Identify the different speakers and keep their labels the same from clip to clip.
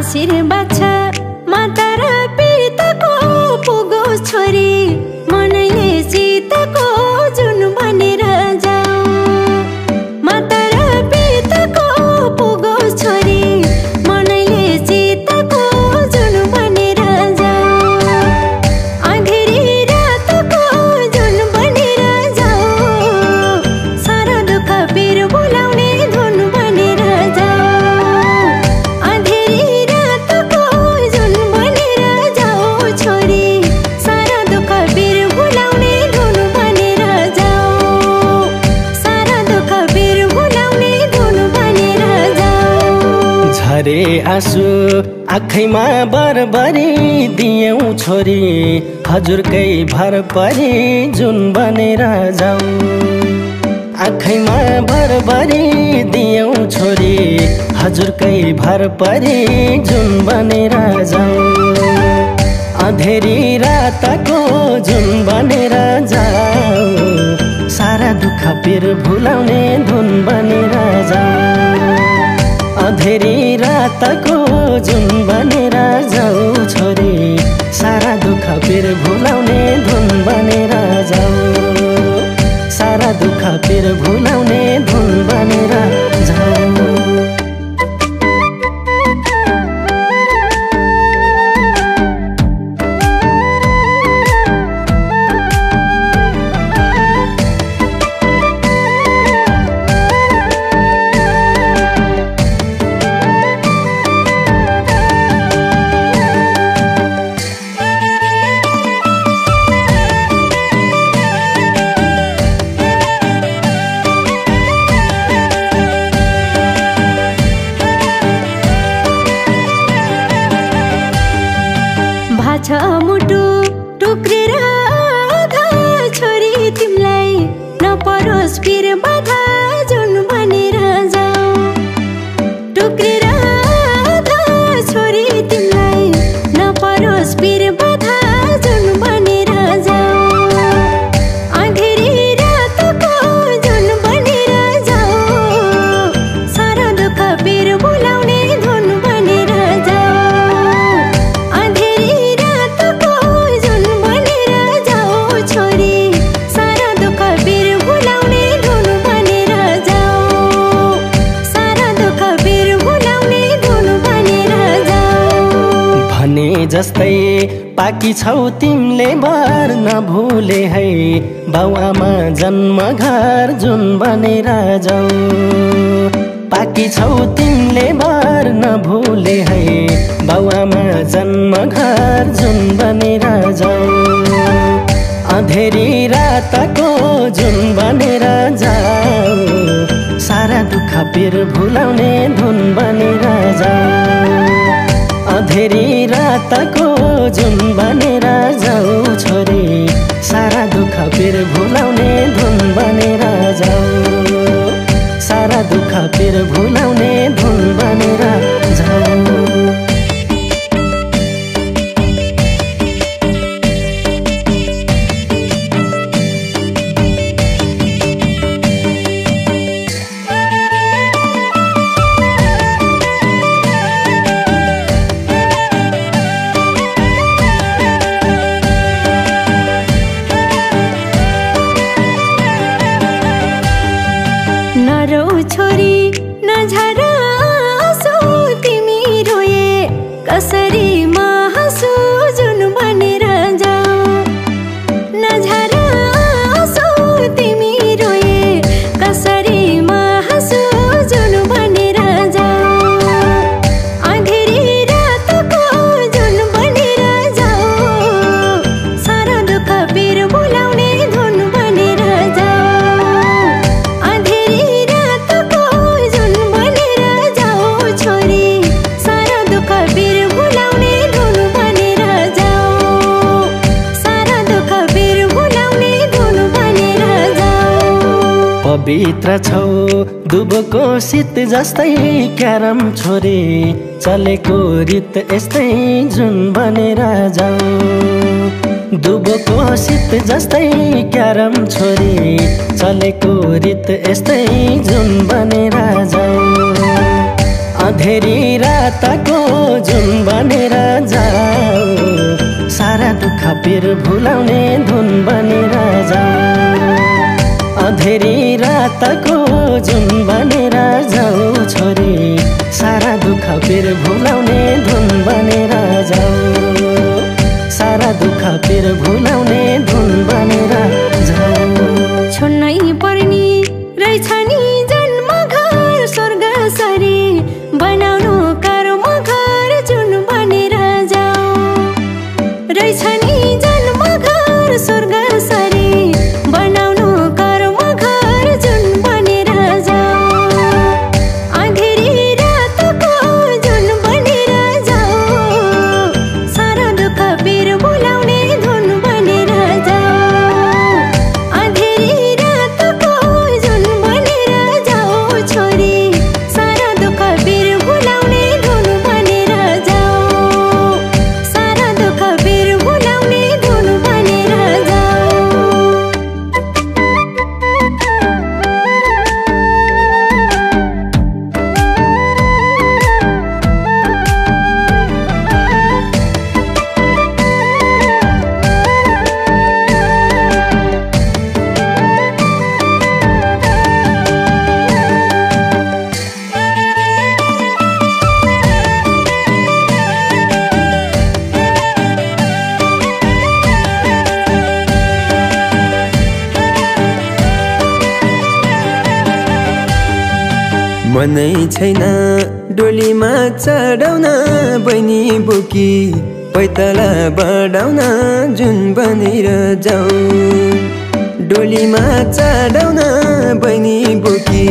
Speaker 1: आशीर्वाद छ माता र पिताको पुगोस् छोरी मनैले सीताको जुन बनेर जाऊ माता र पिताको पुगोस् छोरी मनैले सीताको जुन बनेर जाऊ अँधेरी रातको जुन बनेर जाऊ सारा दुःख पिर भुलाउने धुन बनेर जाऊ अँधेरी रातको जुन बनेर जाऊ छोरी सारा दुःख पिर भुलाउने धुन बनेर जाऊ सारा दुःख पिर भुलाउने धुन बनेर जाऊ
Speaker 2: झरे आँसु आँखैमा बरबरी दियौ छोरी हजुरकै भर परी जुन बनेर जाऊ आँखैमा बरबरी दियौ छोरी हजुरकै भर परी जुन बनेर जाऊ अँधेरी रातको जुन बनेर जाऊ सारा दुःख पिर भुलाउने धुन बनेर जाऊ अँधेरी रातको जुन बनेर जाऊ छोरी सारा दुःख पिर भुलाउने धुन बनेर जाऊ सारा दुःख पिर भुलाउने धुन बनेर जाऊ
Speaker 1: भाछ मुटु टुक्रेर आधा छोरी तिमीलाई नपरोस् पिर बाधा जुन बनेर जाऊ टुक्रेर आधा छोरी तिमीलाई नपरोस् पिर बाधा जुन बनेर जाऊ अँधेरी रातको जुन बनेर जाऊ सारा दुःख पिर भुलाउने धुन बनेर जाऊ अँधेरी रातको जुन बनेर जाऊ छोरी सारा दुःख पिर भुलाउने धुन बनेर जाऊ सारा दुःख पिर भुलाउने धुन बनेर जाऊ
Speaker 2: भने जस्तै पाकी छौ तिमीले भर नभुले है बाउआमा जन्म घर जुन बनेर जाऊ पाकी छौ तिमीले भर नभुले है बाउआमा जन्म घर जुन बनेर जाऊ अँधेरी रातको जुन बनेर जाऊ सारा दुःख पिर भुलाउने धुन बनेर जाऊ अँधेरी रातको जुन बनेर जाऊ छोरी सारा दुःख पिर भुलाउने धुन बनेर जाऊ सारा दुःख पिर भुलाउने धुन बनेर जाऊ
Speaker 1: नरौ छोरी नझर आँसु तिमी रोए कसरी म हाँसु जुन बनेर जाऊ नझर आँसु तिमी रोए कसरी म हाँसु जुन बनेर जाऊ अँधेरी रातको जुन बनेर जाऊ सारा दुःख पिर भुलाउने धुन बनेर जाऊ अँधेरी रातको जुन बनेर जाऊ छोरी सारा दुःख पिर भुलाउने धुन बनेर जाऊ सारा दुःख पिर भुलाउने धुन बनेर जाऊ
Speaker 2: पवित्र छौ दुबोको शीत जस्तै क्यारम छोरी चलेको रित यस्तै जुन बनेर जाऊ दुबोको शीत जस्तै क्यारम छोरी चलेको रित यस्तै जुन बनेर जाऊ अँधेरी रात रातको जुन बनेर जाऊ सारा दुःख पिर भुलाउने धुन बनेर जाऊ अँधेरी रातको जुन बनेर जाऊ छोरी सारा दुःख पिर भुलाउने धुन बनेर जाऊ सारा दुःख पिर भुलाउने धुन बनेर जाऊ
Speaker 1: छोड्नै पर्ने रहेछ नि जन्म घर स्वर्ग सरी बनाउनु कर्म घर जुन बनेर जाऊ रहेछ नि जन्म घर स्वर्ग सरी बनाउनु कर्म घर जुन बनेर जाऊ अँधेरी रातको जुन बनेर जाऊ सारा दुःख पिर भुलाउने धुन बनेर जाऊ अँधेरी रातको जुन बनेर जाऊ छोरी सारा दुःख पिर भुलाउने धुन बनेर जाऊ सारा दुःख पिर भुलाउने धुन बनेर जाऊ
Speaker 3: मनै छैन डोलीमा चढाउन बहिनी बोकी पैताला बढाउन जुन बनेर जाऊ डोलीमा चढाउन बहिनी बोकी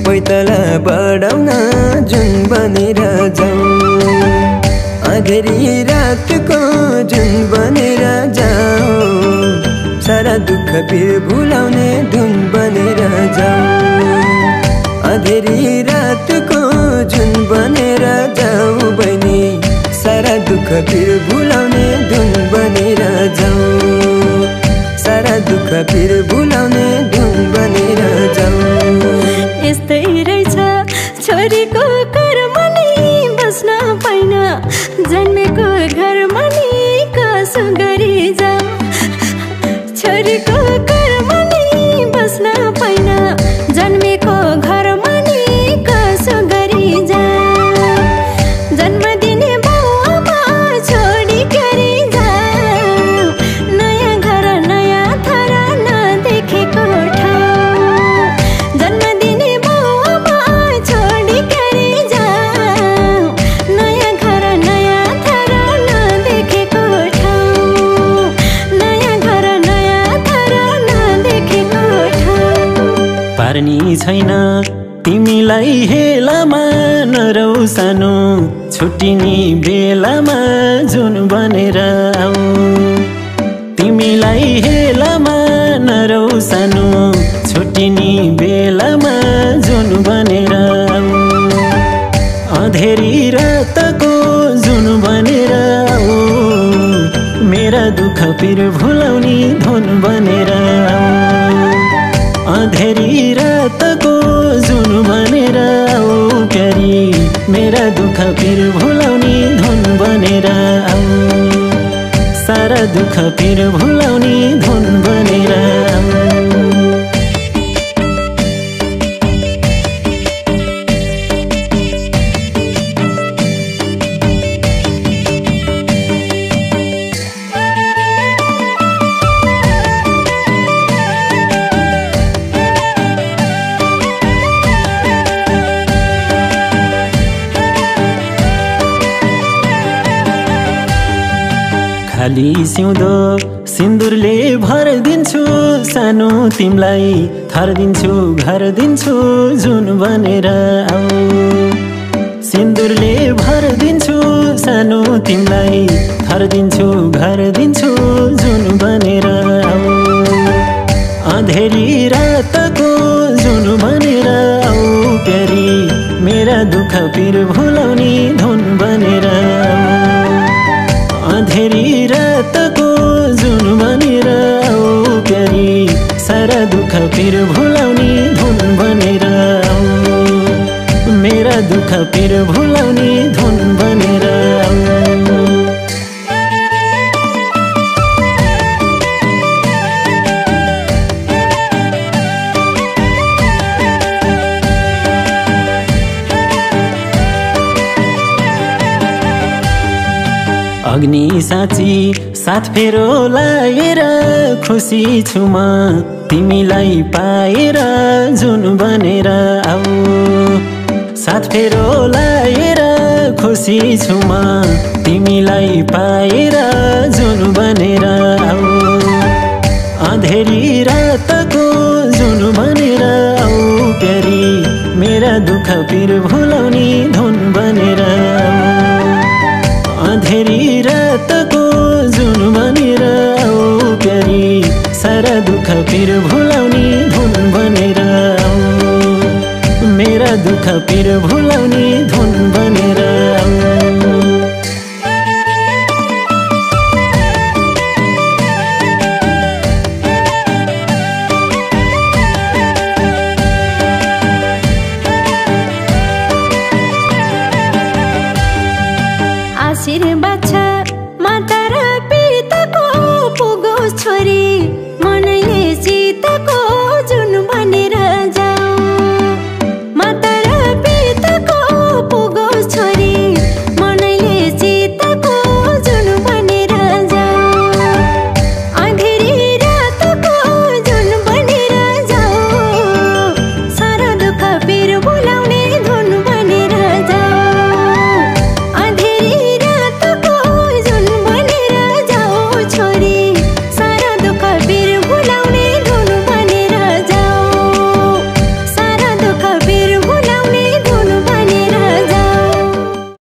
Speaker 3: पैताला बढाउन जुन बनेर जाऊ अँधेरी रातको जुन बनेर जाऊ सारा दुःख पिर भुलाउने धुन बनेर जाऊ अँधेरी रातको जुन बनेर जाऊ बहिनी सारा दुःख पिर भुलाउने धुन बनेर जाऊ सारा दुःख पिर भुलाउने धुन बनेर जाऊ
Speaker 1: यस्तै रहेछ छोरीको कर्म नि बस्न पाइन जन्मेको घरमा नि कसो गरी जाऊ छोरीको कर्म नि बस्न पाइन जन्मेको घरमा नि कसो गरी जाऊ जन्म दिने बाउआमा छोडी गरी जाऊ नयाँ घर नयाँ थर नदेखेको ठाउँ जन्म दिने बाउआमा छोडी गरी जाऊ नयाँ घर नयाँ थर नदेखेको ठाउँ नयाँ घर नयाँ थर नदेखेको ठाउँ
Speaker 2: पार्नी छैन तिमीलाई हेलामा नरौ सानो छुट्टिने बेलामा जुन बनेर आऊ तिमीलाई हेलामा नरौ सानो छुट्टिने बेलामा जुन बनेर आऊ अँधेरी रातको जुन बनेर आऊ मेरा दुःख पिर भुलाउने धुन बनेर आऊ अँधेरी रातको जुन बनेर आऊ प्यारी मेरा दुःख पिर भुलाउने धुन बनेर आऊ सारा दुःख पिर भुलाउने धुन बनेर आऊ खाली सिउँदो सिन्दुरले भर दिन्छु सानो तिमलाई थर दिन्छु घर दिन्छु जुन बनेर आऊ सिन्दुरले भर दिन्छु सानो तिमलाई थर दिन्छु घर दिन्छु जुन बनेर आऊ अँधेरी रातको जुन बनेर आऊ प्यारी मेरा दुःख पिर भुलाउने धुन बनेर आऊ अँधेरी रातको जुन बनेर आऊ प्यारी सारा दुःख पिर भुलाउने धुन बनेर आऊ मेरा मेरा दुःख पिर भुलाउने धुन बनेर आऊ। अग्नि साँची साथ फेरो लाएर खुसी छु म तिमीलाई पाएर जुन बनेर आऊ। साथ फेरो लाएर खुसी छु म तिमीलाई पाएर जुन बनेर आऊ। अँधेरी रातको जुन बनेर आऊ प्यारी मेरा दुःख पिर भुलाउने धुन बनेर आऊ। अँधेरी रातको जुन बनेर आऊ प्यारी सारा दुःख पिर भुलाउने धुन बनेर आऊ। मेरा दुःख पिर भुलाउने धुन बनेर आऊ।
Speaker 1: आशीर्वाद